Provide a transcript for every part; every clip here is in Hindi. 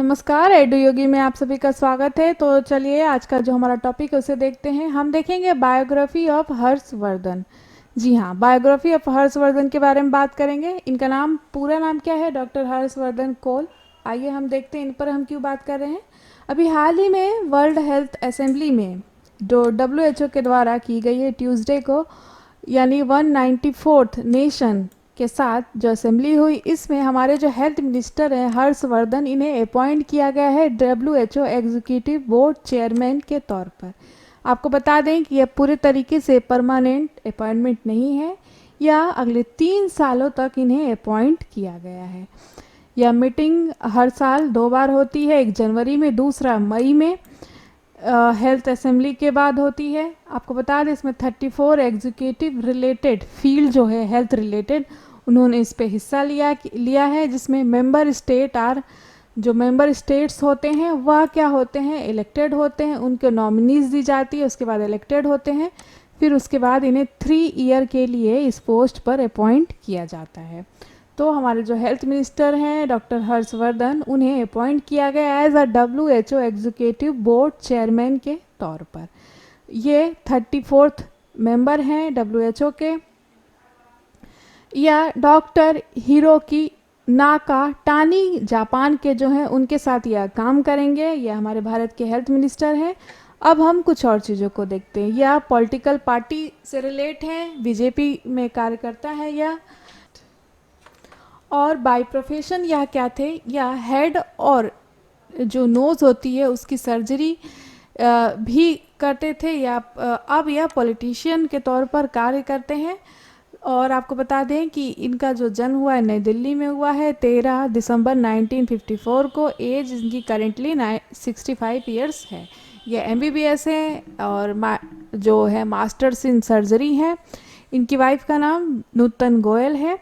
नमस्कार, एडु योगी में आप सभी का स्वागत है। तो चलिए आज का जो हमारा टॉपिक है उसे देखते हैं। हम देखेंगे बायोग्राफी ऑफ हर्षवर्धन। जी हाँ, बायोग्राफी ऑफ हर्षवर्धन के बारे में बात करेंगे। इनका नाम, पूरा नाम क्या है? डॉक्टर हर्षवर्धन कोल। आइए हम देखते हैं इन पर हम क्यों बात कर रहे हैं। अभी हाल ही में वर्ल्ड हेल्थ असेंबली में जो WHO के द्वारा की गई है ट्यूसडे को, यानी 194th नेशन के साथ जो असेंबली हुई, इसमें हमारे जो हेल्थ मिनिस्टर हैं हर्षवर्धन, इन्हें अपॉइंट किया गया है WHO एग्जीक्यूटिव बोर्ड चेयरमैन के तौर पर। आपको बता दें कि यह पूरे तरीके से परमानेंट अपॉइंटमेंट नहीं है, या अगले 3 सालों तक इन्हें अपॉइंट किया गया है। यह मीटिंग हर साल 2 बार होती है, एक जनवरी में, दूसरा मई में, हेल्थ असेंबली के बाद होती है। आपको बता दें इसमें 34 एग्जीक्यूटिव रिलेटेड फील्ड जो है हेल्थ रिलेटेड, उन्होंने इस पे हिस्सा लिया है, जिसमें मेंबर स्टेट जो मेंबर स्टेट्स होते हैं वह क्या होते हैं, इलेक्टेड होते हैं, उनको नॉमिनीज दी जाती है, उसके बाद इलेक्टेड होते हैं, फिर उसके बाद इन्हें 3 ईयर के लिए इस पोस्ट पर अपॉइंट किया जाता है। तो हमारे जो हेल्थ मिनिस्टर हैं डॉक्टर हर्षवर्धन, उन्हें अपॉइंट किया गया as a WHO executive board chairman के तौर पर। ये 34th मेंबर हैं WHO के। या डॉक्टर हिरोकी नाकाटानी जापान के जो हैं उनके साथ यह काम करेंगे। यह हमारे भारत के हेल्थ मिनिस्टर हैं। अब हम कुछ और चीज़ों को देखते हैं। यह पॉलिटिकल पार्टी से रिलेट हैं, BJP में कार्य करता है यह। और बाय प्रोफेशन यह क्या थे, यह हेड और जो नोज़ होती है उसकी सर्जरी भी करते थे, या अब यह पॉलिटिशियन के तौर पर कार्य करते हैं। और आपको बता दें कि इनका जो जन्म हुआ है नई दिल्ली में हुआ है 13 दिसंबर 1954 को। एज इनकी करेंटली 65 ईयर्स है। ये MBBS है और जो है मास्टर्स इन सर्जरी है। इनकी वाइफ का नाम नूतन गोयल है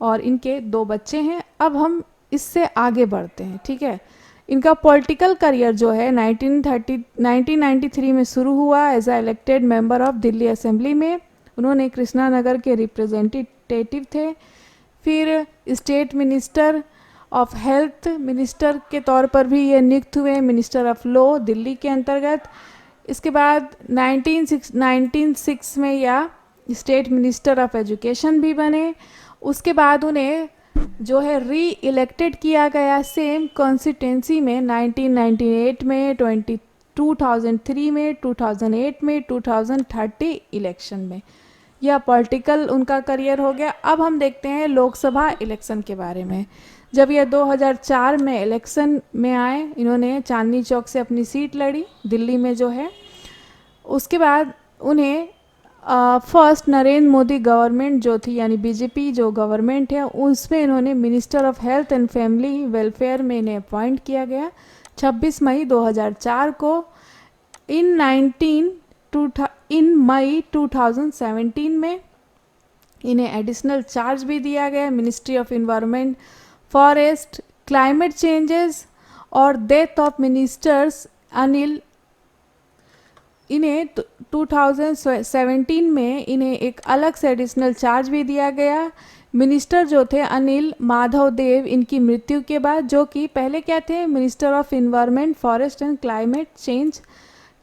और इनके 2 बच्चे हैं। अब हम इससे आगे बढ़ते हैं, ठीक है। इनका पॉलिटिकल करियर जो है 1993 में शुरू हुआ as a elected member of Delhi assembly में। उन्होंने कृष्णा नगर के रिप्रेजेंटेटिव थे। फिर state minister of health minister के तौर पर भी ये नियुक्त हुए, मिनिस्टर ऑफ लॉ दिल्ली के अंतर्गत। इसके बाद 1906 में या स्टेट मिनिस्टर ऑफ एजुकेशन भी बने। उसके बाद उन्हें जो है री इलेक्टेड किया गया सेम कॉन्स्टिट्यूंसी में 1998 में, 2003 में, 2008 में, 2030 इलेक्शन में। यह पॉलिटिकल उनका करियर हो गया। अब हम देखते हैं लोकसभा इलेक्शन के बारे में। जब यह 2004 में इलेक्शन में आए, इन्होंने चांदनी चौक से अपनी सीट लड़ी दिल्ली में जो है। उसके बाद उन्हें फर्स्ट नरेंद्र मोदी गवर्नमेंट जो थी, यानी BJP जो गवर्नमेंट है, उसमें इन्होंने minister of health and family welfare में इन्हें अपॉइंट किया गया 26 मई 2004 को। इन मई 2017 में इन्हें एडिशनल चार्ज भी दिया गया ministry of environment, forest, climate changes और डेथ ऑफ मिनिस्टर्स अनिल। इन्हें 2017 में इन्हें एक अलग से एडिशनल चार्ज भी दिया गया। मिनिस्टर जो थे अनिल माधव देव, इनकी मृत्यु के बाद, जो कि पहले क्या थे, minister of environment, forest and climate change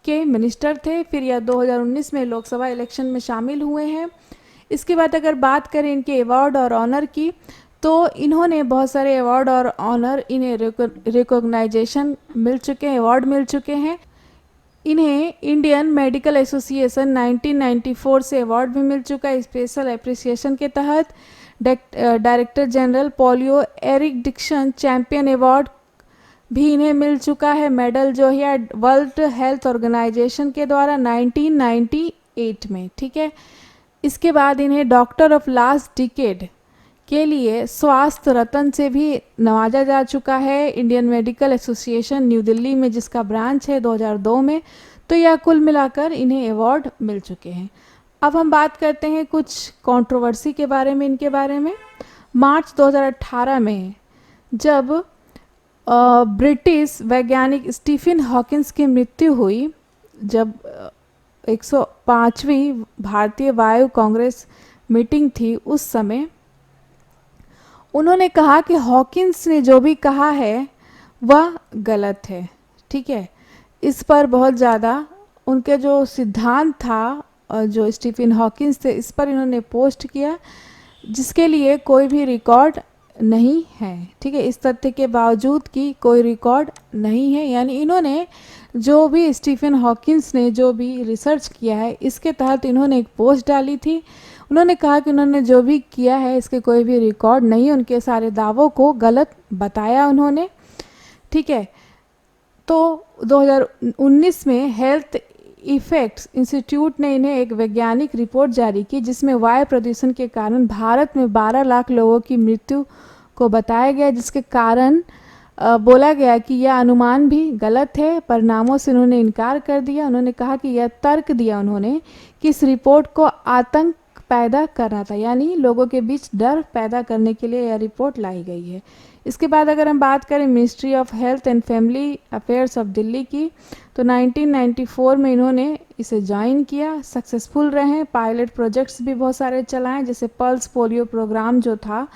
के मिनिस्टर थे। फिर यह 2019 में लोकसभा इलेक्शन में शामिल हुए हैं। इसके बाद अगर बात करें इनके अवार्ड और ऑनर की, तो इन्होंने बहुत सारे अवार्ड और ऑनर, इन्हें रिकॉग्नाइजेशन मिल चुके हैं, अवार्ड मिल चुके हैं। इन्हें इंडियन मेडिकल एसोसिएशन 1994 से अवार्ड भी मिल चुका है स्पेशल अप्रिसिएशन के तहत। Director general polio eradication champion award भी इन्हें मिल चुका है। मेडल जो है वर्ल्ड हेल्थ ऑर्गेनाइजेशन के द्वारा 1998 में, ठीक है। इसके बाद इन्हें डॉक्टर ऑफ लास्ट डिकेड के लिए स्वास्थ्य रत्न से भी नवाजा जा चुका है Indian medical association new Delhi में, जिसका ब्रांच है 2002 में। तो यह कुल मिलाकर इन्हें अवार्ड मिल चुके हैं। अब हम बात करते हैं कुछ कंट्रोवर्सी के बारे में, इनके बारे में। मार्च 2018 में जब ब्रिटिश वैज्ञानिक स्टीफन हॉकिंस की मृत्यु हुई, जब 105वीं भारतीय वायु कांग्रेस मीटिंग थी, उस समय उन्होंने कहा कि हॉकिंस ने जो भी कहा है वह गलत है। ठीक है, इस पर बहुत ज़्यादा उनके जो सिद्धांत था और जो स्टीफन हॉकिंस थे, इस पर इन्होंने पोस्ट किया, जिसके लिए कोई भी रिकॉर्ड नहीं है। ठीक है, इस तथ्य के बावजूद कि कोई रिकॉर्ड नहीं है, यानी इन्होंने जो भी स्टीफन हॉकिंस ने जो भी रिसर्च किया है, इसके तहत इन्होंने एक पोस्ट डाली थी। उन्होंने कहा कि उन्होंने जो भी किया है इसके कोई भी रिकॉर्ड नहीं, उनके सारे दावों को गलत बताया उन्होंने। ठीक है, तो 2019 में हेल्थ इफेक्ट्स इंस्टीट्यूट ने इन्हें एक वैज्ञानिक रिपोर्ट जारी की, जिसमें वायु प्रदूषण के कारण भारत में 12 लाख लोगों की मृत्यु को बताया गया, जिसके कारण बोला गया कि यह अनुमान भी गलत है। परिणामों से उन्होंने इनकार कर दिया। उन्होंने कहा कि यह तर्क दिया उन्होंने कि इस रिपोर्ट को आतंक पैदा कर रहा था, यानी लोगों के बीच डर पैदा करने के लिए यह रिपोर्ट लाई गई है। इसके बाद अगर हम बात करें ministry of health and family affairs of Delhi की, तो 1994 में इन्होंने इसे ज्वाइन किया, सक्सेसफुल रहे, पायलट प्रोजेक्ट्स भी बहुत सारे चलाएं, जैसे पल्स पोलियो प्रोग्राम जो था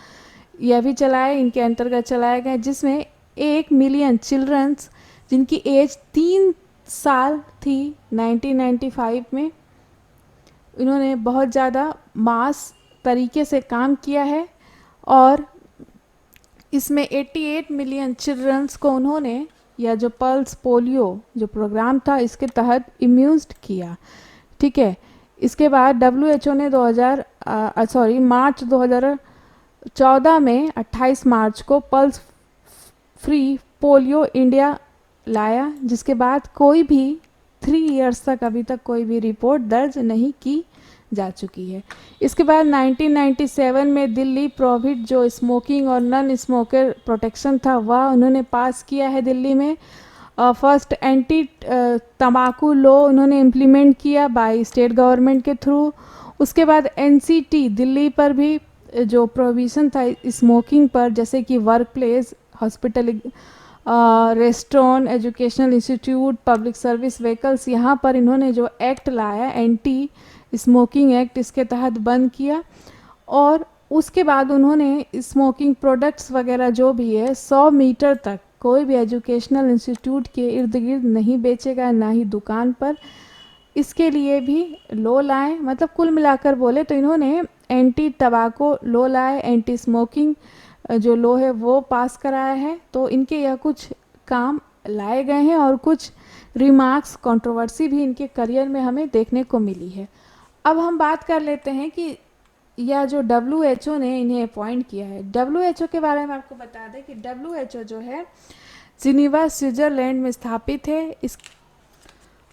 यह भी चलाए, इनके अंतर्गत चलाया गया, जिसमें 1 मिलियन चिल्ड्रंस जिनकी एज 3 साल थी 1995 में, इन्होंने बहुत ज़्यादा मास तरीके से काम किया है और इसमें 88 मिलियन चिल्ड्रंस को उन्होंने या जो पल्स पोलियो जो प्रोग्राम था इसके तहत इम्यून्ड किया। ठीक है, इसके बाद WHO ने मार्च 2014 में 28 मार्च को पल्स फ्री पोलियो इंडिया लाया, जिसके बाद कोई भी 3 इयर्स तक अभी तक कोई भी रिपोर्ट दर्ज नहीं की जा चुकी है। इसके बाद 1997 में दिल्ली प्रोहिबिट जो स्मोकिंग और नॉन स्मोकर प्रोटेक्शन था वह उन्होंने पास किया है दिल्ली में। फर्स्ट एंटी तंबाकू लॉ उन्होंने इम्प्लीमेंट किया बाय स्टेट गवर्नमेंट के थ्रू। उसके बाद NCT दिल्ली पर भी जो प्रोविज़न था स्मोकिंग पर, जैसे कि work place, hospital, restaurant, educational institute, public service vehicles, यहाँ पर इन्होंने जो एक्ट लाया एंटी स्मोकिंग एक्ट, इसके तहत बंद किया। और उसके बाद उन्होंने स्मोकिंग प्रोडक्ट्स वगैरह जो भी है 100 मीटर तक कोई भी एजुकेशनल इंस्टीट्यूट के इर्द गिर्द नहीं बेचेगा, ना ही दुकान पर। इसके लिए भी लॉ लाए, मतलब कुल मिलाकर बोले तो इन्होंने एंटी टबाको लॉ लाए, एंटी स्मोकिंग जो लॉ है वो पास कराया है। तो इनके यह कुछ काम लाए गए हैं और कुछ रिमार्क्स, कंट्रोवर्सी भी इनके करियर में हमें देखने को मिली है। अब हम बात कर लेते हैं कि यह जो WHO ने इन्हें अपॉइंट किया है, WHO के बारे में आपको बता दें कि WHO जो है जिनीवा स्विट्जरलैंड में स्थापित है। इस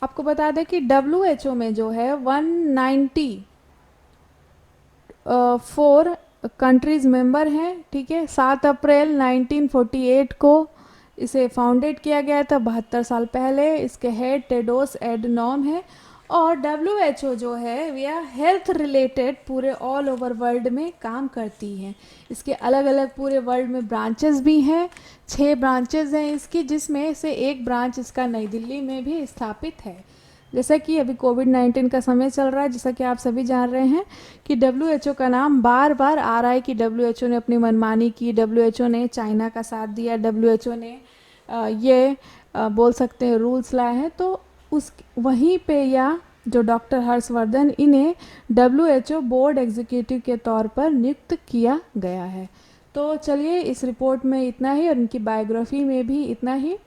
आपको बता दें कि WHO में जो है 194 कंट्रीज़ मेंबर हैं। ठीक है, 7 अप्रैल 1948 को इसे फाउंडेड किया गया था, 72 साल पहले। इसके हेड टेड्रोस एडनॉम है। और WHO जो है वह हेल्थ रिलेटेड पूरे ऑल ओवर वर्ल्ड में काम करती है। इसके अलग अलग पूरे वर्ल्ड में ब्रांचेस भी हैं, 6 ब्रांचेस हैं इसकी, जिसमें से एक ब्रांच इसका नई दिल्ली में भी स्थापित है। जैसा कि अभी कोविड-19 का समय चल रहा है, जैसा कि आप सभी जान रहे हैं कि WHO का नाम बार बार आ रहा है कि WHO ने अपनी मनमानी की, WHO ने चाइना का साथ दिया, WHO ने बोल सकते हैं रूल्स लाए हैं। तो उस वहीं पे या जो डॉक्टर हर्षवर्धन, इन्हें WHO बोर्ड एग्जीक्यूटिव के तौर पर नियुक्त किया गया है। तो चलिए, इस रिपोर्ट में इतना ही और इनकी बायोग्राफी में भी इतना ही,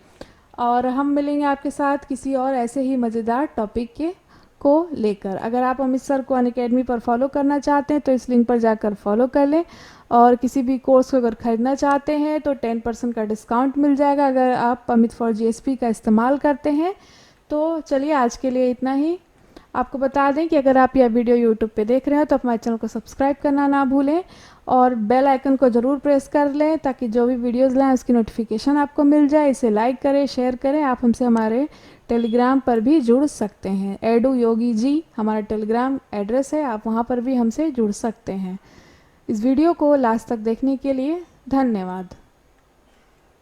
और हम मिलेंगे आपके साथ किसी और ऐसे ही मज़ेदार टॉपिक को लेकर। अगर आप अमित सर को अनअकैडमी पर फॉलो करना चाहते हैं तो इस लिंक पर जाकर फॉलो कर लें, और किसी भी कोर्स को अगर ख़रीदना चाहते हैं तो 10% का डिस्काउंट मिल जाएगा अगर आप अमित फॉर GSP का इस्तेमाल करते हैं। तो चलिए, आज के लिए इतना ही। आपको बता दें कि अगर आप यह वीडियो YouTube पे देख रहे हो तो हमारे चैनल को सब्सक्राइब करना ना भूलें और बेल आइकन को ज़रूर प्रेस कर लें, ताकि जो भी वीडियोज़ लाएँ उसकी नोटिफिकेशन आपको मिल जाए। इसे लाइक करें, शेयर करें। आप हमसे हमारे टेलीग्राम पर भी जुड़ सकते हैं। एडू योगी जी हमारा टेलीग्राम एड्रेस है, आप वहाँ पर भी हमसे जुड़ सकते हैं। इस वीडियो को लास्ट तक देखने के लिए धन्यवाद।